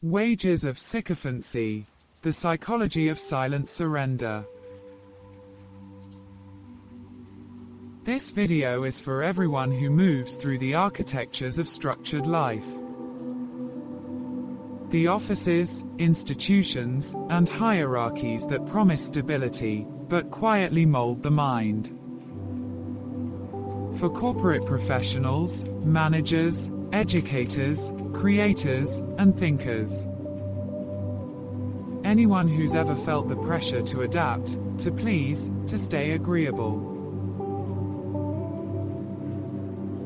Wages of Sycophancy, the psychology of silent surrender. This video is for everyone who moves through the architectures of structured life. The offices, institutions, and hierarchies that promise stability, but quietly mold the mind. For corporate professionals, managers, educators, creators, and thinkers. Anyone who's ever felt the pressure to adapt, to please, to stay agreeable.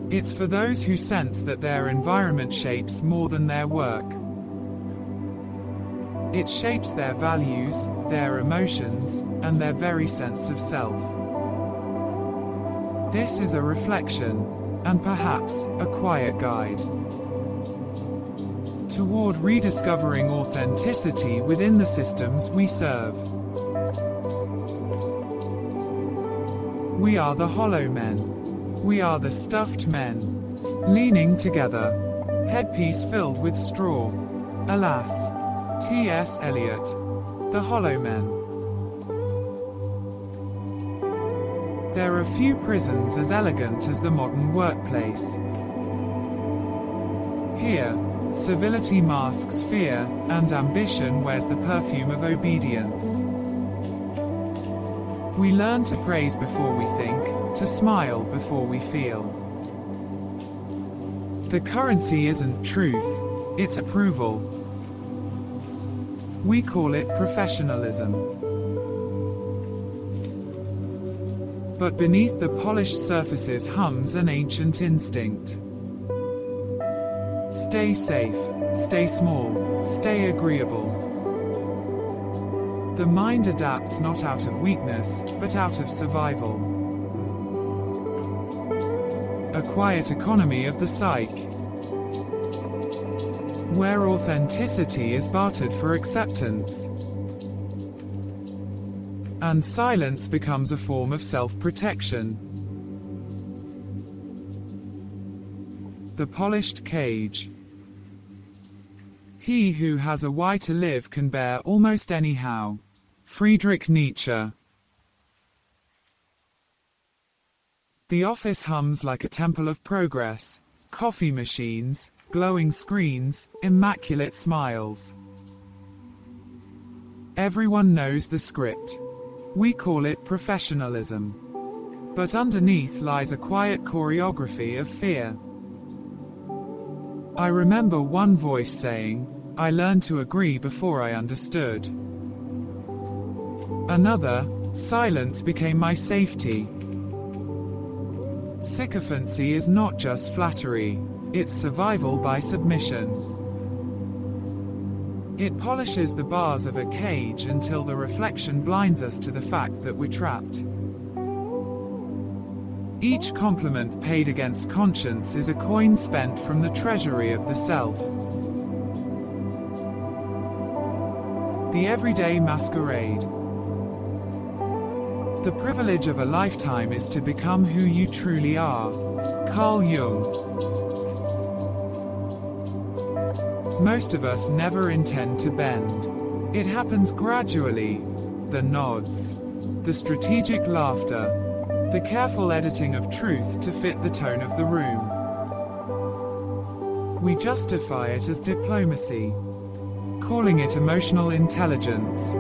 It's for those who sense that their environment shapes more than their work. It shapes their values, their emotions, and their very sense of self. This is a reflection, and perhaps, a quiet guide toward rediscovering authenticity within the systems we serve. We are the hollow men. We are the stuffed men. Leaning together. Headpiece filled with straw. Alas. T.S. Eliot. The Hollow Men. There are few prisons as elegant as the modern workplace. Here, civility masks fear, and ambition wears the perfume of obedience. We learn to praise before we think, to smile before we feel. The currency isn't truth, it's approval. We call it professionalism. But beneath the polished surfaces hums an ancient instinct. Stay safe, stay small, stay agreeable. The mind adapts not out of weakness, but out of survival. A quiet economy of the psyche, where authenticity is bartered for acceptance, and silence becomes a form of self-protection. The polished cage. He who has a why to live can bear almost anyhow. Friedrich Nietzsche. The office hums like a temple of progress. Coffee machines, glowing screens, immaculate smiles. Everyone knows the script. We call it professionalism. But underneath lies a quiet choreography of fear. I remember one voice saying, "I learned to agree before I understood." Another, "Silence became my safety." Sycophancy is not just flattery. It's survival by submission. It polishes the bars of a cage until the reflection blinds us to the fact that we're trapped. Each compliment paid against conscience is a coin spent from the treasury of the self. The everyday masquerade. The privilege of a lifetime is to become who you truly are. Carl Jung. Most of us never intend to bend. It happens gradually. The nods. The strategic laughter. The careful editing of truth to fit the tone of the room. We justify it as diplomacy, calling it emotional intelligence,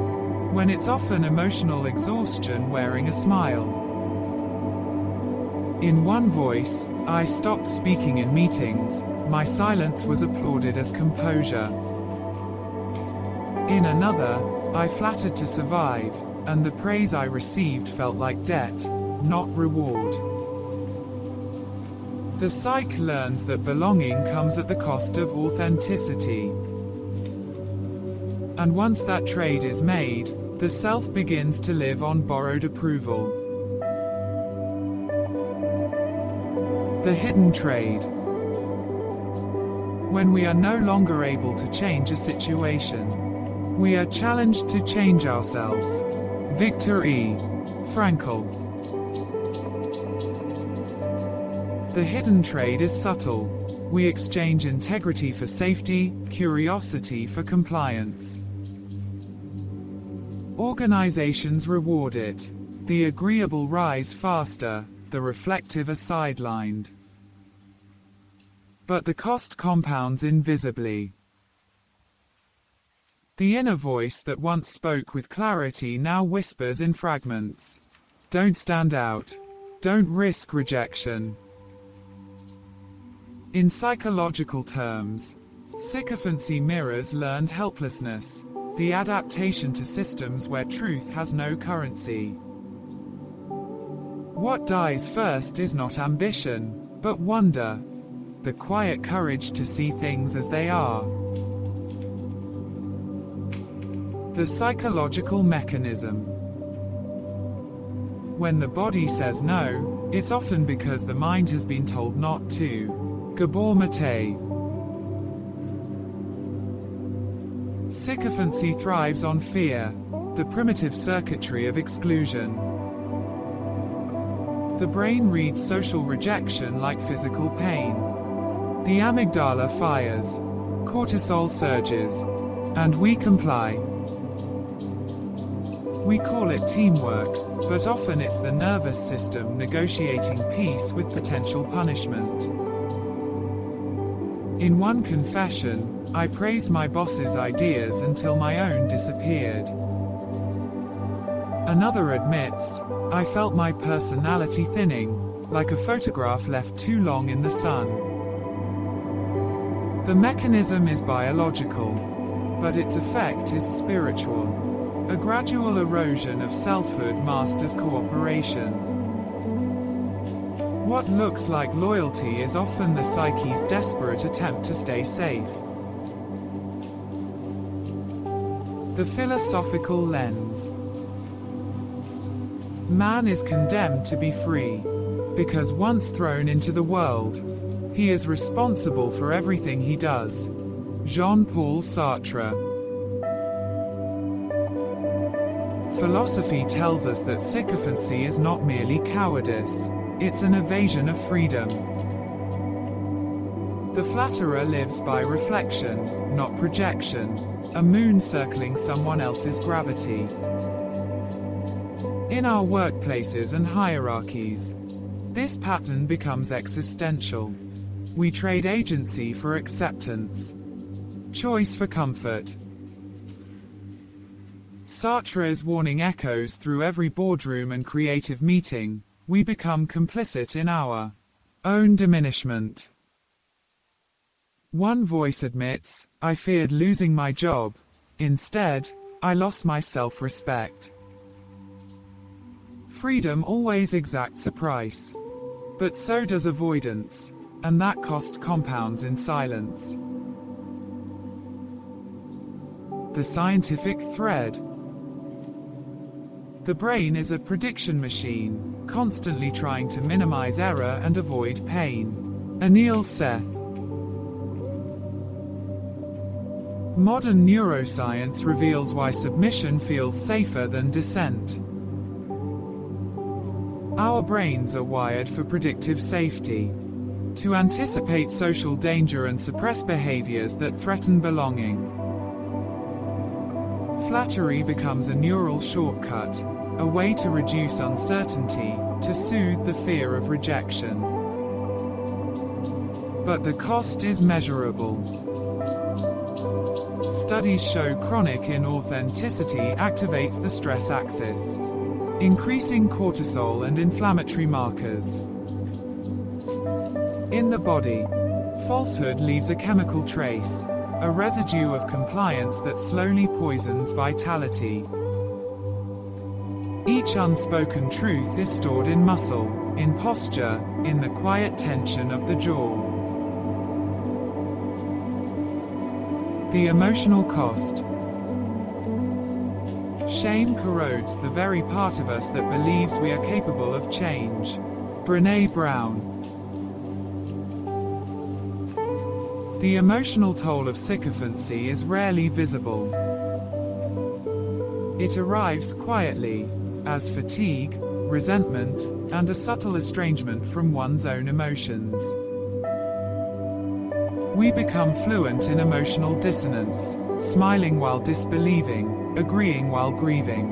when it's often emotional exhaustion wearing a smile. In one voice, I stopped speaking in meetings. My silence was applauded as composure. In another, I flattered to survive, and the praise I received felt like debt, not reward. The psyche learns that belonging comes at the cost of authenticity. And once that trade is made, the self begins to live on borrowed approval. The hidden trade. When we are no longer able to change a situation, we are challenged to change ourselves. Viktor E. Frankl. The hidden trade is subtle. We exchange integrity for safety, curiosity for compliance. Organizations reward it. The agreeable rise faster, the reflective are sidelined. But the cost compounds invisibly. The inner voice that once spoke with clarity now whispers in fragments. Don't stand out. Don't risk rejection. In psychological terms, sycophancy mirrors learned helplessness, the adaptation to systems where truth has no currency. What dies first is not ambition, but wonder, the quiet courage to see things as they are. The psychological mechanism. When the body says no, it's often because the mind has been told not to. Gabor Maté. Sycophancy thrives on fear, the primitive circuitry of exclusion. The brain reads social rejection like physical pain. The amygdala fires, cortisol surges, and we comply. We call it teamwork, but often it's the nervous system negotiating peace with potential punishment. In one confession, I praised my boss's ideas until my own disappeared. Another admits, I felt my personality thinning, like a photograph left too long in the sun. The mechanism is biological, but its effect is spiritual. A gradual erosion of selfhood masters cooperation. What looks like loyalty is often the psyche's desperate attempt to stay safe. The philosophical lens. Man is condemned to be free, because once thrown into the world, he is responsible for everything he does. Jean-Paul Sartre. Philosophy tells us that sycophancy is not merely cowardice, it's an evasion of freedom. The flatterer lives by reflection, not projection, a moon circling someone else's gravity. In our workplaces and hierarchies, this pattern becomes existential. We trade agency for acceptance, choice for comfort. Sartre's warning echoes through every boardroom and creative meeting. We become complicit in our own diminishment. One voice admits, I feared losing my job. Instead, I lost my self-respect. Freedom always exacts a price. But so does avoidance, and that cost compounds in silence. The scientific thread. The brain is a prediction machine, constantly trying to minimize error and avoid pain. Anil, Seth. Modern neuroscience reveals why submission feels safer than dissent. Our brains are wired for predictive safety, to anticipate social danger and suppress behaviors that threaten belonging. Flattery becomes a neural shortcut, a way to reduce uncertainty, to soothe the fear of rejection. But the cost is measurable. Studies show chronic inauthenticity activates the stress axis, increasing cortisol and inflammatory markers. In the body, falsehood leaves a chemical trace, a residue of compliance that slowly poisons vitality. Each unspoken truth is stored in muscle, in posture, in the quiet tension of the jaw. The emotional cost. Shame corrodes the very part of us that believes we are capable of change. Brené Brown. The emotional toll of sycophancy is rarely visible. It arrives quietly, as fatigue, resentment, and a subtle estrangement from one's own emotions. We become fluent in emotional dissonance, smiling while disbelieving, agreeing while grieving.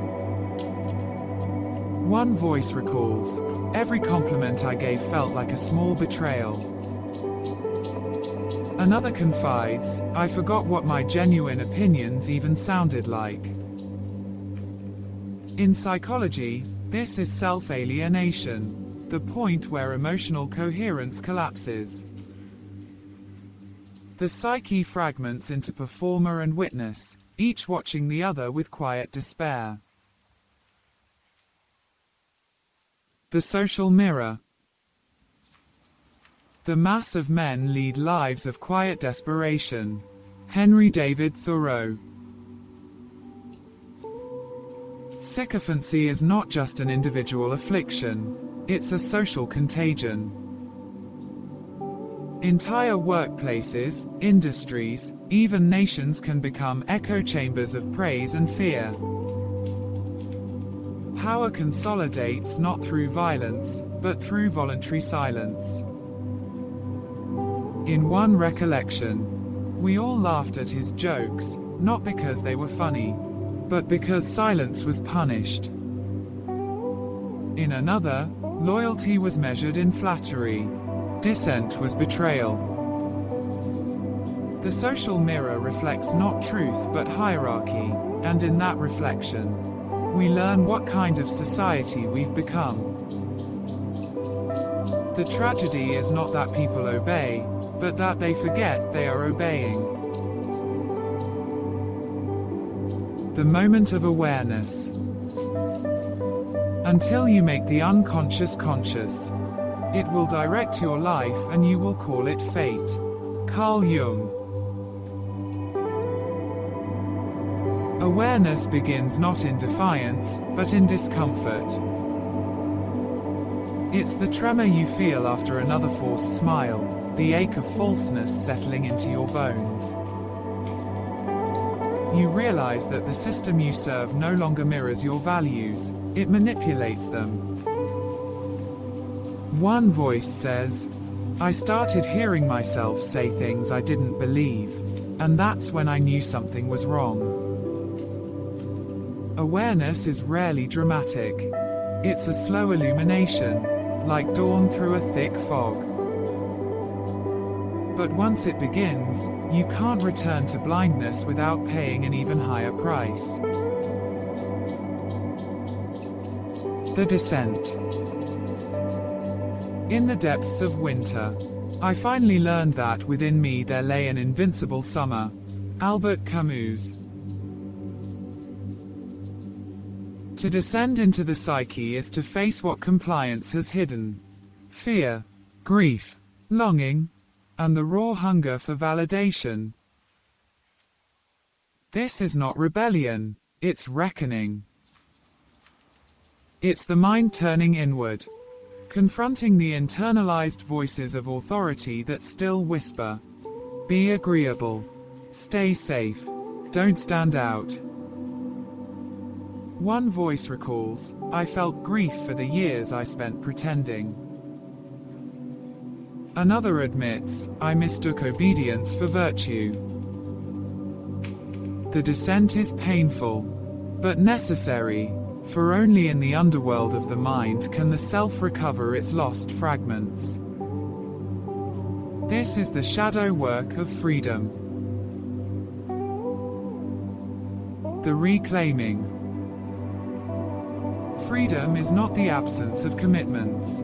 One voice recalls, "Every compliment I gave felt like a small betrayal." Another confides, "I forgot what my genuine opinions even sounded like." In psychology, this is self-alienation, the point where emotional coherence collapses. The psyche fragments into performer and witness, each watching the other with quiet despair. The social mirror. The mass of men lead lives of quiet desperation. Henry David Thoreau. Sycophancy is not just an individual affliction, it's a social contagion. Entire workplaces, industries, even nations can become echo chambers of praise and fear. Power consolidates not through violence, but through voluntary silence. In one recollection, we all laughed at his jokes, not because they were funny, but because silence was punished. In another, loyalty was measured in flattery. Dissent was betrayal. The social mirror reflects not truth but hierarchy, and in that reflection, we learn what kind of society we've become. The tragedy is not that people obey, but that they forget they are obeying. The moment of awareness. Until you make the unconscious conscious, it will direct your life and you will call it fate. Carl Jung. Awareness begins not in defiance, but in discomfort. It's the tremor you feel after another forced smile, the ache of falseness settling into your bones. You realize that the system you serve no longer mirrors your values, it manipulates them. One voice says, "I started hearing myself say things I didn't believe, and that's when I knew something was wrong." Awareness is rarely dramatic. It's a slow illumination, like dawn through a thick fog. But once it begins, you can't return to blindness without paying an even higher price. The descent. In the depths of winter, I finally learned that within me there lay an invincible summer. Albert Camus. To descend into the psyche is to face what compliance has hidden. Fear, grief, longing, and the raw hunger for validation. This is not rebellion, it's reckoning. It's the mind turning inward, confronting the internalized voices of authority that still whisper, "Be agreeable. Stay safe. Don't stand out." One voice recalls, "I felt grief for the years I spent pretending." Another admits, "I mistook obedience for virtue." The descent is painful, but necessary, for only in the underworld of the mind can the self recover its lost fragments. This is the shadow work of freedom. The reclaiming. Freedom is not the absence of commitments,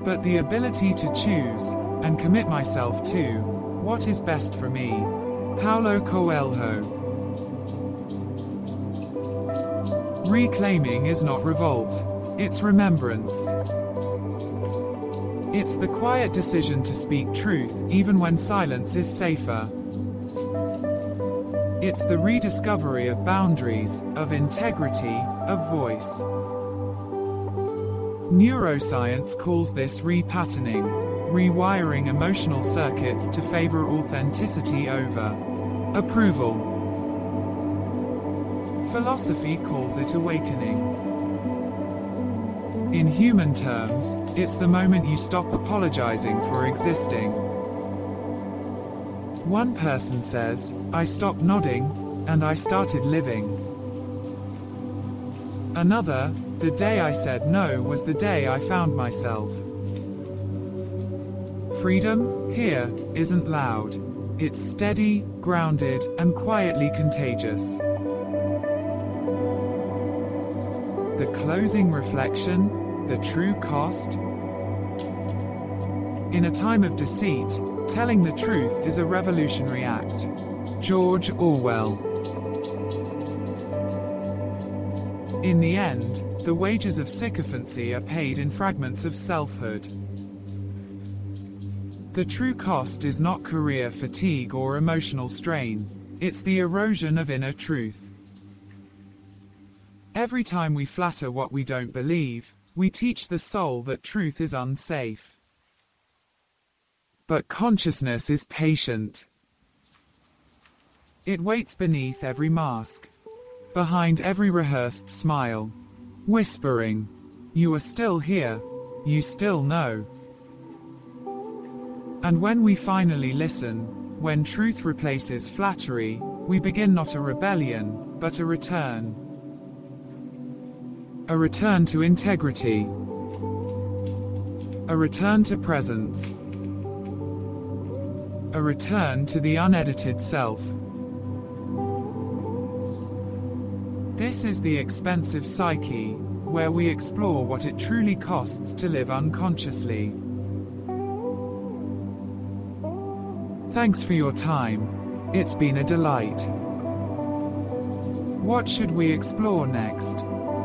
but the ability to choose, and commit myself to, what is best for me. Paulo Coelho. Reclaiming is not revolt, it's remembrance. It's the quiet decision to speak truth, even when silence is safer. It's the rediscovery of boundaries, of integrity, of voice. Neuroscience calls this repatterning, rewiring emotional circuits to favor authenticity over approval. Philosophy calls it awakening. In human terms, it's the moment you stop apologizing for existing. One person says, I stopped nodding, and I started living. Another, the day I said no was the day I found myself. Freedom, here, isn't loud. It's steady, grounded, and quietly contagious. The closing reflection, the true cost. In a time of deceit, telling the truth is a revolutionary act. George Orwell. In the end, the wages of sycophancy are paid in fragments of selfhood. The true cost is not career fatigue or emotional strain, it's the erosion of inner truth. Every time we flatter what we don't believe, we teach the soul that truth is unsafe. But consciousness is patient. It waits beneath every mask, behind every rehearsed smile, whispering, you are still here, you still know. And when we finally listen, when truth replaces flattery, we begin not a rebellion, but a return. A return to integrity. A return to presence. A return to the unedited self. This is the expensive psyche, where we explore what it truly costs to live unconsciously. Thanks for your time. It's been a delight. What should we explore next?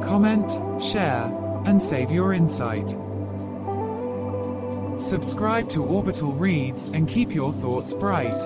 Comment, share, and save your insight. Subscribe to Orbital Reads and keep your thoughts bright.